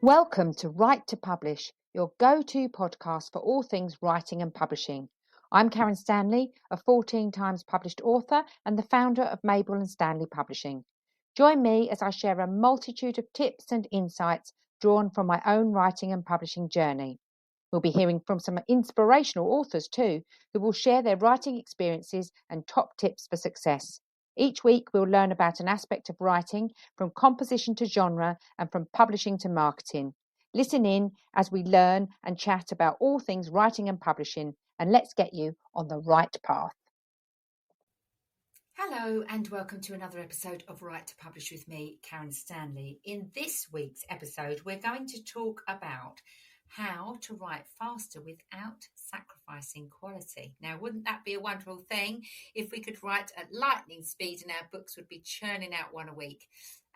Welcome to Write to Publish, your go-to podcast for all things writing and publishing. I'm Karen Stanley, a 14 times published author and the founder of Mabel and Stanley Publishing. Join me as I share a multitude of tips and insights drawn from my own writing and publishing journey. We'll be hearing from some inspirational authors too, who will share their writing experiences and top tips for success. Each week, we'll learn about an aspect of writing, from composition to genre and from publishing to marketing. Listen in as we learn and chat about all things writing and publishing, and let's get you on the right path. Hello and welcome to another episode of Write to Publish with me, Karen Stanley. In this week's episode, we're going to talk about how to write faster without sacrificing quality. Now, wouldn't that be a wonderful thing if we could write at lightning speed and our books would be churning out one a week?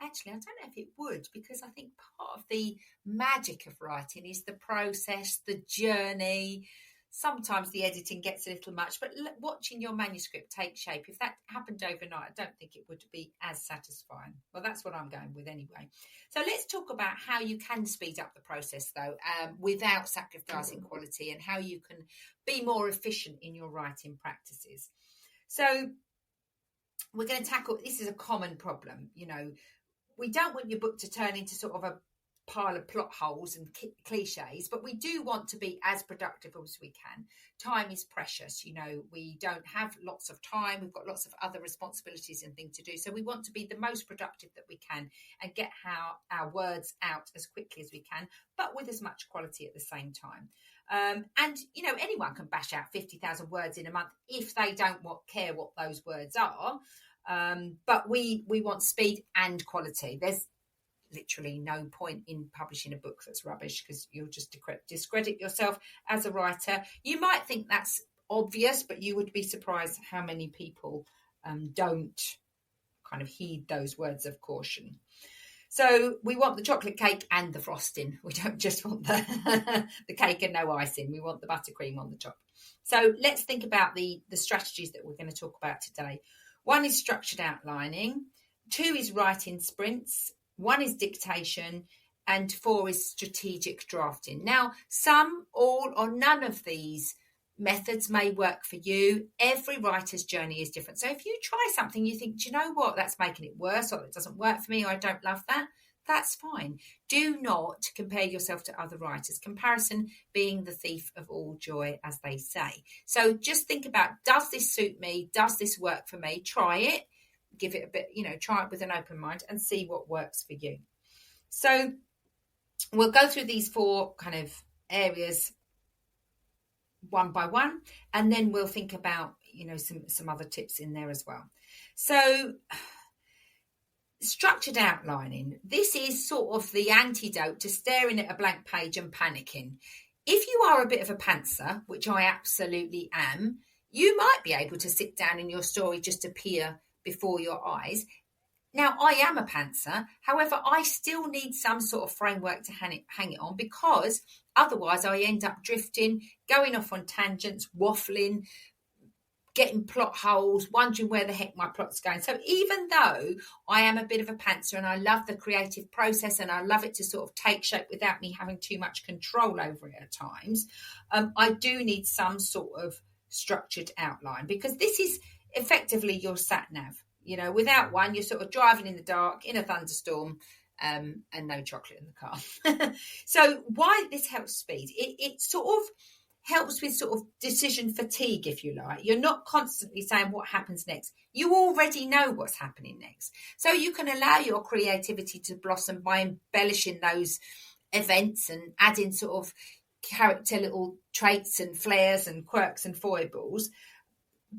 Actually, I don't know if it would, because I think part of the magic of writing is the process, the journey. Sometimes the editing gets a little much, but watching your manuscript take shape, if that happened overnight, I don't think it would be as satisfying. Well, that's what I'm going with anyway. So let's talk about how you can speed up the process, though, without sacrificing quality, and how you can be more efficient in your writing practices. So we're going to tackle, this is a common problem. You know, we don't want your book to turn into sort of a pile of plot holes and cliches, but we do want to be as productive as we can. Time is precious. You know, we don't have lots of time. We've got lots of other responsibilities and things to do. So we want to be the most productive that we can and get our words out as quickly as we can, but with as much quality at the same time. And, you know, anyone can bash out 50,000 words in a month if they don't care what those words are. But we want speed and quality. There's literally no point in publishing a book that's rubbish, because you'll just discredit yourself as a writer. You might think that's obvious, but you would be surprised how many people don't kind of heed those words of caution. So we want the chocolate cake and the frosting. We don't just want the cake and no icing. We want the buttercream on the top. So let's think about the strategies that we're going to talk about today. 1 is structured outlining. 2 is writing sprints. 1 is dictation, and 4 is strategic drafting. Now, some, all, or none of these methods may work for you. Every writer's journey is different. So if you try something, you think, do you know what, that's making it worse, or it doesn't work for me, or I don't love that, that's fine. Do not compare yourself to other writers. Comparison being the thief of all joy, as they say. So just think about, does this suit me? Does this work for me? Try it. Give it a bit, try it with an open mind and see what works for you. So we'll go through these 4 kind of areas one by one, and then we'll think about, some other tips in there as well. So structured outlining. This is sort of the antidote to staring at a blank page and panicking. If you are a bit of a pantser, which I absolutely am, you might be able to sit down and your story just appear before your eyes. Now, I am a pantser. However, I still need some sort of framework to hang it on, because otherwise I end up drifting, going off on tangents, waffling, getting plot holes, wondering where the heck my plot's going. So even though I am a bit of a pantser and I love the creative process and I love it to sort of take shape without me having too much control over it at times, I do need some sort of structured outline, because this is effectively your sat nav. Without one, you're sort of driving in the dark in a thunderstorm, and no chocolate in the car. So why this helps speed? It sort of helps with sort of decision fatigue, if you like. You're not constantly saying what happens next. You already know what's happening next. So you can allow your creativity to blossom by embellishing those events and adding sort of character little traits and flares and quirks and foibles.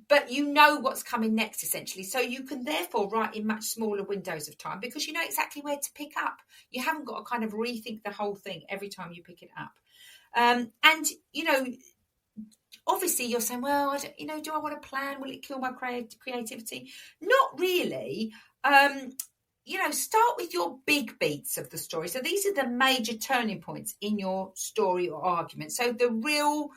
But you know what's coming next, essentially. So you can therefore write in much smaller windows of time, because you know exactly where to pick up. You haven't got to kind of rethink the whole thing every time you pick it up. And, obviously you're saying, well, do I want to plan? Will it kill my creativity? Not really. Start with your big beats of the story. So these are the major turning points in your story or argument. So the real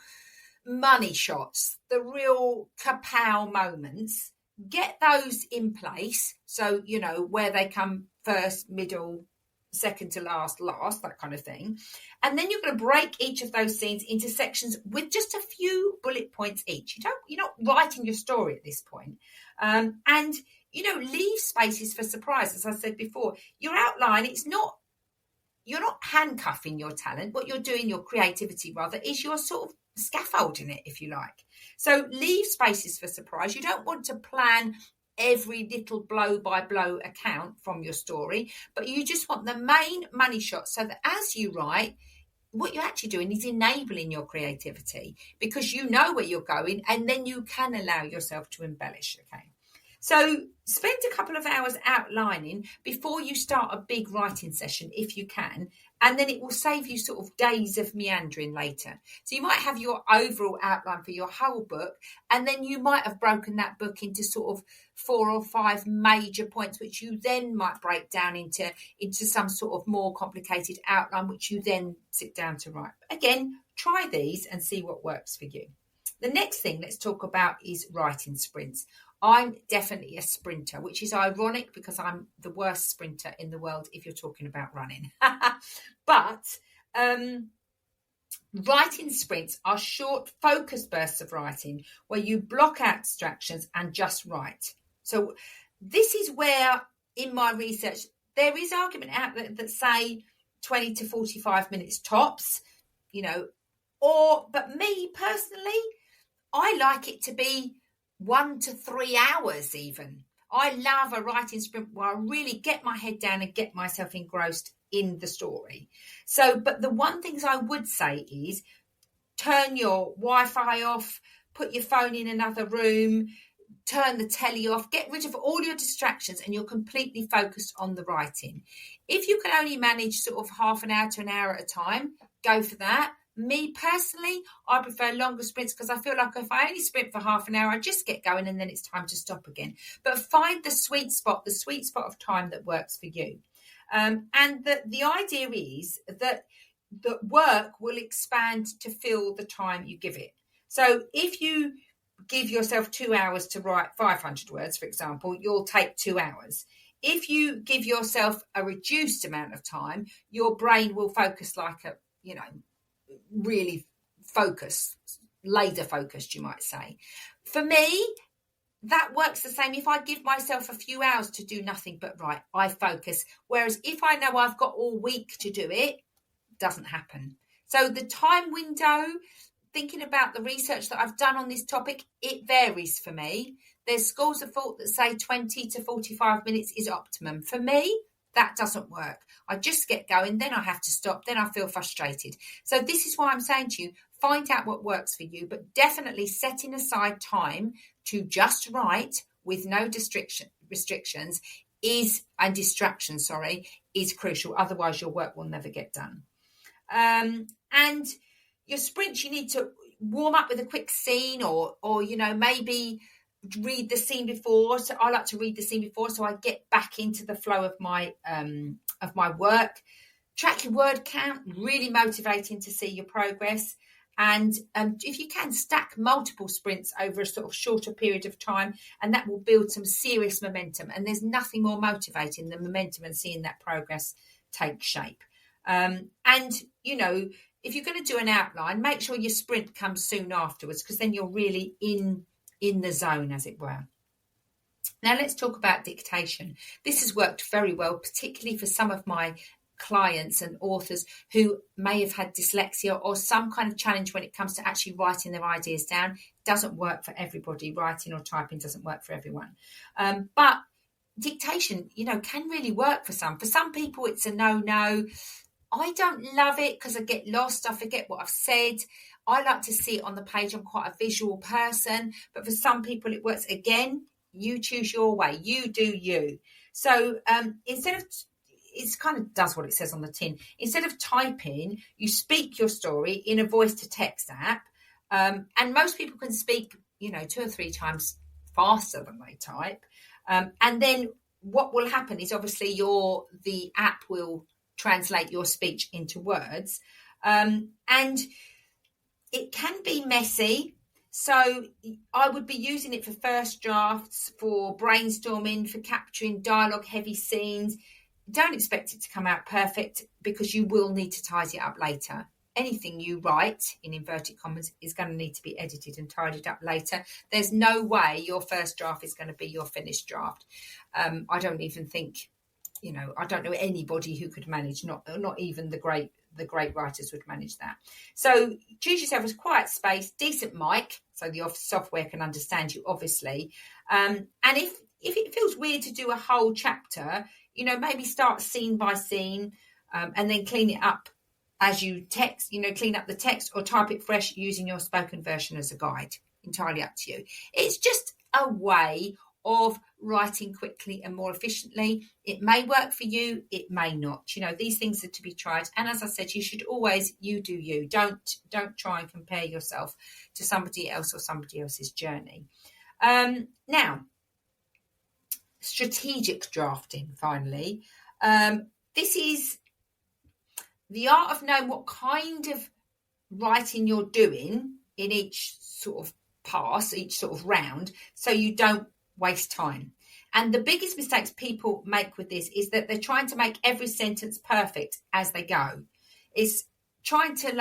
money shots, the real kapow moments, get those in place. So, where they come first, middle, second to last, that kind of thing. And then you're going to break each of those scenes into sections with just a few bullet points each. You're not writing your story at this point. And, leave spaces for surprise. As I said before, your outline, you're not handcuffing your talent. What you're doing, your creativity rather, is you're sort of scaffolding it, if you like. So leave spaces for surprise. You don't want to plan every little blow by blow account from your story, but you just want the main money shots so that as you write, what you're actually doing is enabling your creativity because you know where you're going and then you can allow yourself to embellish. Okay. So spend a couple of hours outlining before you start a big writing session, if you can, and then it will save you sort of days of meandering later. So you might have your overall outline for your whole book, and then you might have broken that book into sort of 4 or 5 major points, which you then might break down into some sort of more complicated outline, which you then sit down to write. Again, try these and see what works for you. The next thing let's talk about is writing sprints. I'm definitely a sprinter, which is ironic because I'm the worst sprinter in the world if you're talking about running. But writing sprints are short, focused bursts of writing where you block out distractions and just write. So this is where, in my research, there is argument out there that say 20 to 45 minutes tops, but me personally, I like it to be 1 to 3 hours even. I love a writing sprint where I really get my head down and get myself engrossed in the story. So, but the one things I would say is turn your Wi-Fi off, put your phone in another room, turn the telly off, get rid of all your distractions and you're completely focused on the writing. If you can only manage sort of half an hour to an hour at a time, go for that. Me personally, I prefer longer sprints because I feel like if I only sprint for half an hour, I just get going and then it's time to stop again. But find the sweet spot of time that works for you. And the idea is that the work will expand to fill the time you give it. So if you give yourself 2 hours to write 500 words, for example, you'll take 2 hours. If you give yourself a reduced amount of time, your brain will focus like really focused, laser focused, you might say. For me, that works the same. If I give myself a few hours to do nothing but write, I focus. Whereas if I know I've got all week to do it, doesn't happen. So the time window, thinking about the research that I've done on this topic, it varies for me. There's schools of thought that say 20 to 45 minutes is optimum. For me, that doesn't work. I just get going, then I have to stop, then I feel frustrated. So this is why I'm saying to you, find out what works for you, but definitely setting aside time to just write with no restrictions is crucial. Otherwise, your work will never get done. And your sprints, you need to warm up with a quick scene or maybe read the scene before. So I like to read the scene before so I get back into the flow of my work. Track your word count, really motivating to see your progress. And if you can, stack multiple sprints over a sort of shorter period of time, and that will build some serious momentum. And there's nothing more motivating than momentum and seeing that progress take shape. And if you're going to do an outline, make sure your sprint comes soon afterwards, because then you're really in the zone, as it were. Now let's talk about dictation. This has worked very well, particularly for some of my clients and authors who may have had dyslexia or some kind of challenge when it comes to actually writing their ideas down. It doesn't work for everybody. Writing or typing doesn't work for everyone. But dictation, can really work for some. For some people, it's a no-no. I don't love it because I get lost. I forget what I've said. I like to see it on the page. I'm quite a visual person. But for some people, it works. Again, you choose your way. You do you. So instead of... it kind of does what it says on the tin. Instead of typing, you speak your story in a voice-to-text app. And most people can speak, 2 or 3 times faster than they type. And then what will happen is obviously the app will translate your speech into words. And it can be messy. So I would be using it for first drafts, for brainstorming, for capturing dialogue-heavy scenes. don't expect it to come out perfect, because you will need to tidy it up later. Anything you write, in inverted commas, is going to need to be edited and tidied up later. There's no way your first draft is going to be your finished draft. I don't even think, I don't know anybody who could manage, not even the great writers would manage that. So choose yourself a quiet space, decent mic, so the software can understand you, obviously. And if it feels weird to do a whole chapter, maybe start scene by scene, and then clean it up as you text, clean up the text or type it fresh using your spoken version as a guide. Entirely up to you. It's just a way of writing quickly and more efficiently. It may work for you, it may not. These things are to be tried. And as I said, you should always, you do you. Don't try and compare yourself to somebody else or somebody else's journey. Now, strategic drafting, finally. This is the art of knowing what kind of writing you're doing in each sort of pass, each sort of round, so you don't waste time. And the biggest mistakes people make with this is that they're trying to make every sentence perfect as they go. It's trying to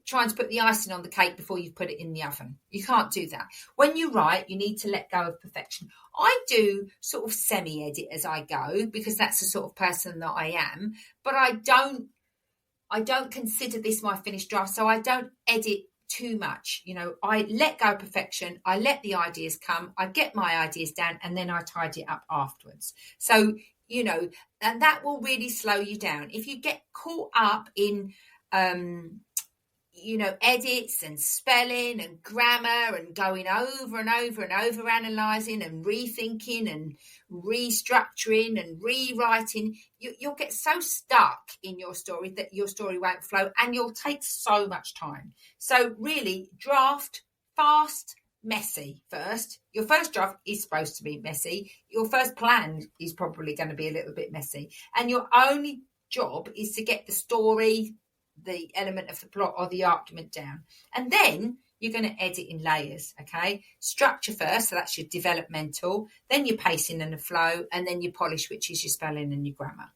trying to put the icing on the cake before you put it in the oven. You can't do that. When you write, you need to let go of perfection. I do sort of semi-edit as I go, because that's the sort of person that I am, but I don't consider this my finished draft, so I don't edit too much. I let go of perfection, I let the ideas come, I get my ideas down, and then I tidy it up afterwards. So, and that will really slow you down. If you get caught up in edits and spelling and grammar and going over and over and over analysing and rethinking and restructuring and rewriting, you'll get so stuck in your story that your story won't flow, and you'll take so much time. So really, draft fast, messy first. Your first draft is supposed to be messy. Your first plan is probably going to be a little bit messy, and your only job is to get the story, the element of the plot or the argument down, and then you're going to edit in layers. Okay, structure first, so that's your developmental, then your pacing and the flow, and then your polish, which is your spelling and your grammar.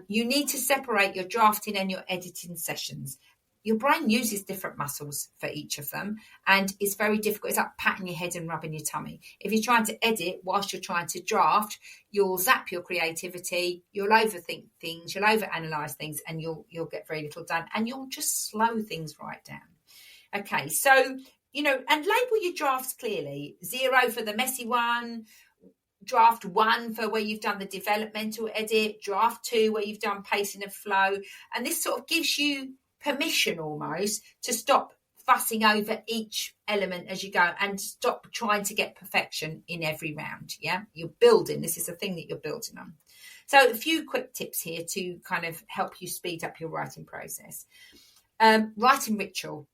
You need to separate your drafting and your editing sessions. Your brain uses different muscles for each of them, and it's very difficult. It's like patting your head and rubbing your tummy. If you're trying to edit whilst you're trying to draft, you'll zap your creativity, you'll overthink things, you'll overanalyze things, and you'll get very little done, and you'll just slow things right down. Okay, so, and label your drafts clearly. 0 for the messy one, draft 1 for where you've done the developmental edit, draft 2 where you've done pacing and flow, and this sort of gives you permission almost to stop fussing over each element as you go, and stop trying to get perfection in every round. Yeah, you're building. This is a thing that you're building on. So a few quick tips here to kind of help you speed up your writing process. Writing ritual.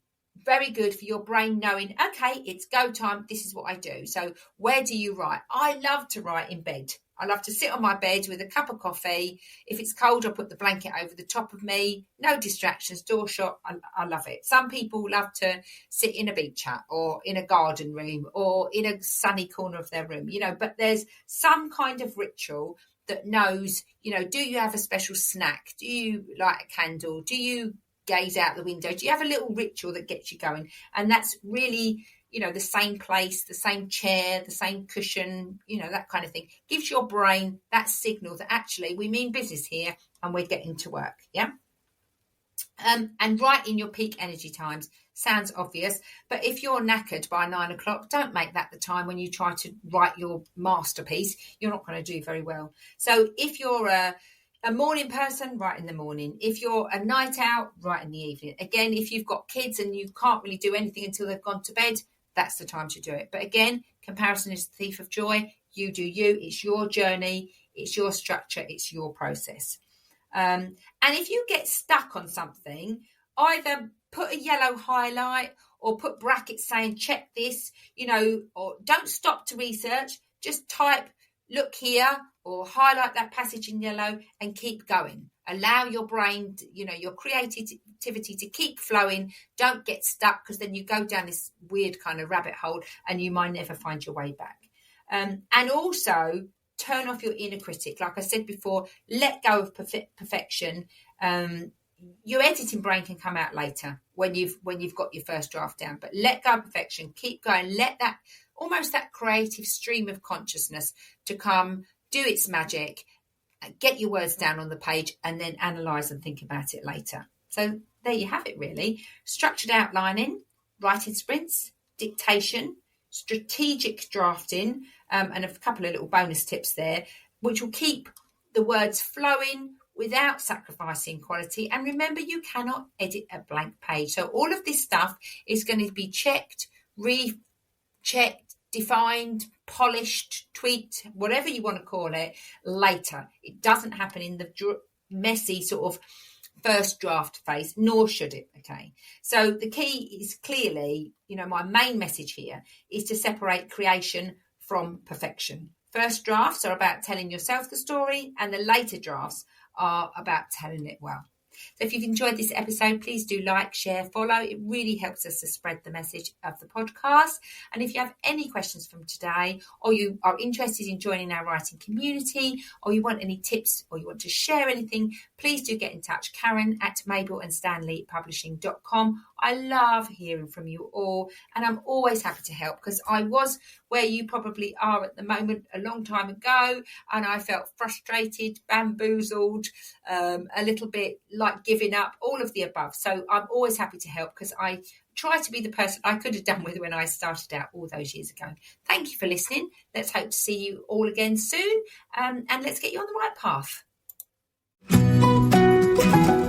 Very good for your brain knowing, okay, it's go time. This is what I do. So where do you write? I love to write in bed. I love to sit on my bed with a cup of coffee. If it's cold, I'll put the blanket over the top of me. No distractions, door shut. I love it. Some people love to sit in a beach hut or in a garden room or in a sunny corner of their room, but there's some kind of ritual that knows, do you have a special snack? Do you light a candle? Do you gaze out the window? Do you have a little ritual that gets you going? And that's really, the same place, the same chair, the same cushion, that kind of thing. Gives your brain that signal that actually we mean business here and we're getting to work. Yeah. And write in your peak energy times. Sounds obvious, but if you're knackered by 9 o'clock, don't make that the time when you try to write your masterpiece. You're not going to do very well. So if you're a morning person, write in the morning. If you're a night out, write in the evening. Again, if you've got kids and you can't really do anything until they've gone to bed, that's the time to do it. But again, comparison is the thief of joy. You do you. It's your journey. It's your structure. It's your process. And if you get stuck on something, either put a yellow highlight or put brackets saying check this, or don't stop to research. Just type look here or highlight that passage in yellow and keep going. Allow your brain, your creativity to keep flowing. Don't get stuck, because then you go down this weird kind of rabbit hole and you might never find your way back. And also turn off your inner critic. Like I said before, let go of perfection. Your editing brain can come out later when you've got your first draft down, but let go of perfection. Keep going. Let that almost that creative stream of consciousness to come, do its magic, get your words down on the page, and then analyse and think about it later. So there you have it, really. Structured outlining, writing sprints, dictation, strategic drafting, and a couple of little bonus tips there, which will keep the words flowing without sacrificing quality. And remember, you cannot edit a blank page. So all of this stuff is going to be checked, rechecked, defined, polished, tweaked, whatever you want to call it, later. It doesn't happen in the messy sort of first draft phase, nor should it. Okay. So the key is clearly, my main message here is to separate creation from perfection. First drafts are about telling yourself the story, and the later drafts are about telling it well. So if you've enjoyed this episode, please do like, share, follow. It really helps us to spread the message of the podcast. And if you have any questions from today, or you are interested in joining our writing community, or you want any tips, or you want to share anything, please do get in touch. Karen at MabelandStanleyPublishing.com. I love hearing from you all, and I'm always happy to help, because I was where you probably are at the moment a long time ago, and I felt frustrated, bamboozled, a little bit like giving up, all of the above. So I'm always happy to help, because I try to be the person I could have done with when I started out all those years ago. Thank you for listening. Let's hope to see you all again soon, and let's get you on the right path.